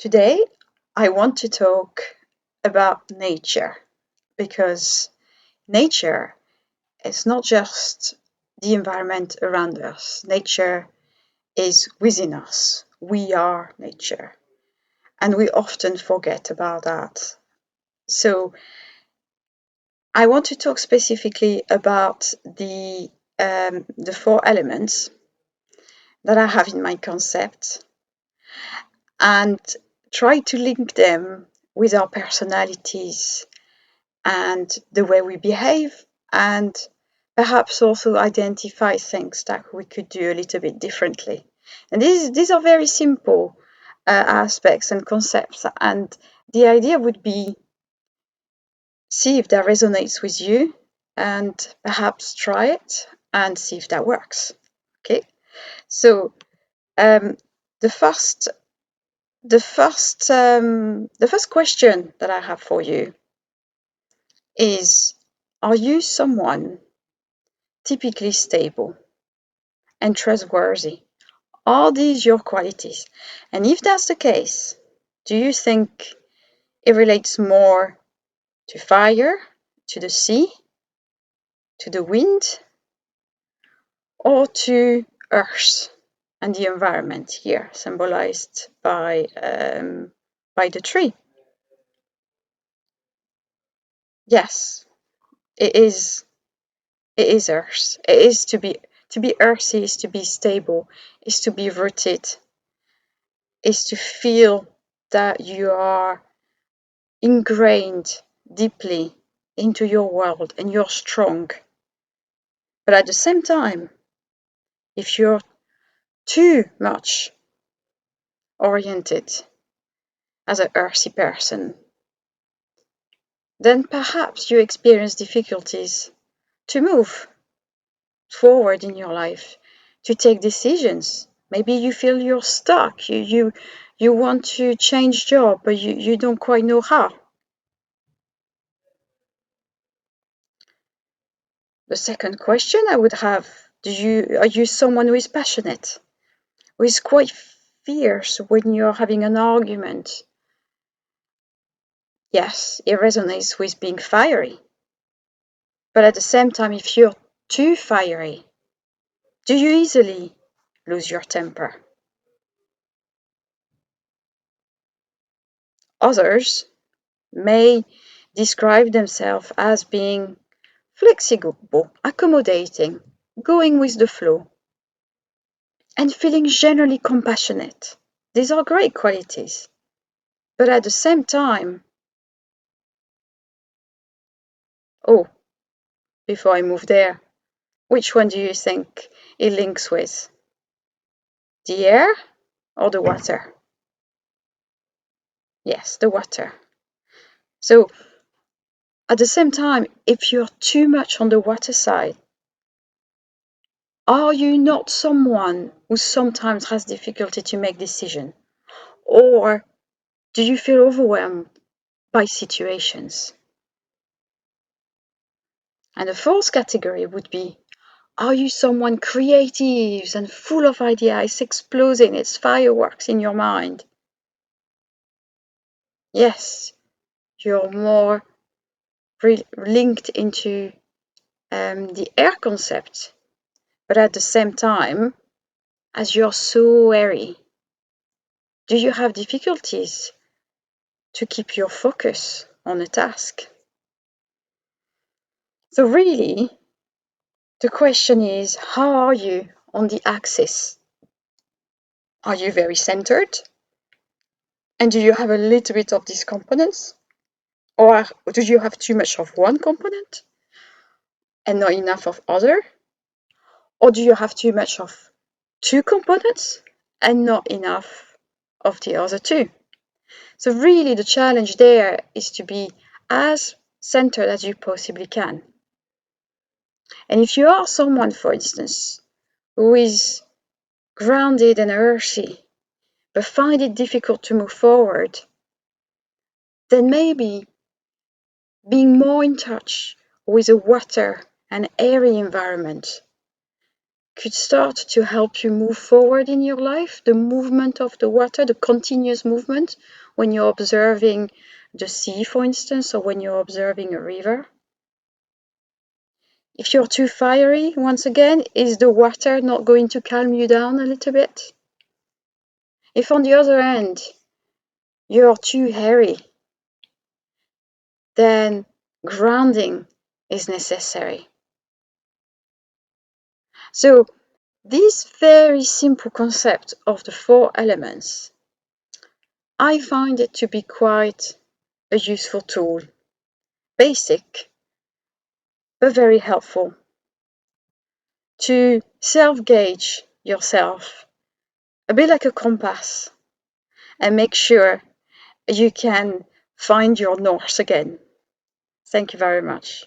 Today, I want to talk about nature because nature is not just the environment around us. Nature is within us. We are nature, and we often forget about that. So, I want to talk specifically about the four elements that I have in my concept and try to link them with our personalities and the way we behave, and perhaps also identify things that we could do a little bit differently. And these are very simple aspects and concepts, and the idea would be see if that resonates with you and perhaps try it and see if that works. Okay, so um, the first the first question that I have for you is, are you someone typically stable and trustworthy? Are these your qualities? And if that's the case, do you think it relates more to fire, to the sea, to the wind, or to earth and the environment here, symbolized by the tree? Yes, it is. It is earth. It is to be earthy is to be stable, is to be rooted, is to feel that you are ingrained deeply into your world and you're strong. But at the same time, if you're too much oriented as an earthy person, then perhaps you experience difficulties to move forward in your life, to take decisions. Maybe you feel you're stuck. You want to change job, but you don't quite know how. The second question I would have, are you someone who is passionate, who is quite fierce when you're having an argument? Yes, it resonates with being fiery. But at the same time, if you're too fiery, do you easily lose your temper? Others may describe themselves as being flexible, accommodating, going with the flow, and feeling generally compassionate. These are great qualities. But at the same time, oh, before I move there, which one do you think it links with? The air or the water? Yes, the water. So at the same time, if you're too much on the water side, are you not someone who sometimes has difficulty to make decisions? Or do you feel overwhelmed by situations? And the fourth category would be, are you someone creative and full of ideas, exploding, it's fireworks in your mind? Yes, you're more linked into the air concept, but at the same time, as you're so airy, do you have difficulties to keep your focus on a task? So really, the question is, how are you on the axis? Are you very centered? And do you have a little bit of these components? Or do you have too much of one component and not enough of other? Or do you have too much of two components and not enough of the other two? So really the challenge there is to be as centered as you possibly can. And if you are someone, for instance, who is grounded and earthy, but find it difficult to move forward, then maybe being more in touch with a water and airy environment could start to help you move forward in your life. The movement of the water, the continuous movement when you're observing the sea, for instance, or when you're observing a river. If you're too fiery, once again, is the water not going to calm you down a little bit? If on the other hand, you're too hairy, then grounding is necessary. So this very simple concept of the 4 elements, I find it to be quite a useful tool. Basic, but very helpful to self-gauge yourself, a bit like a compass, and make sure you can find your north again. Thank you very much.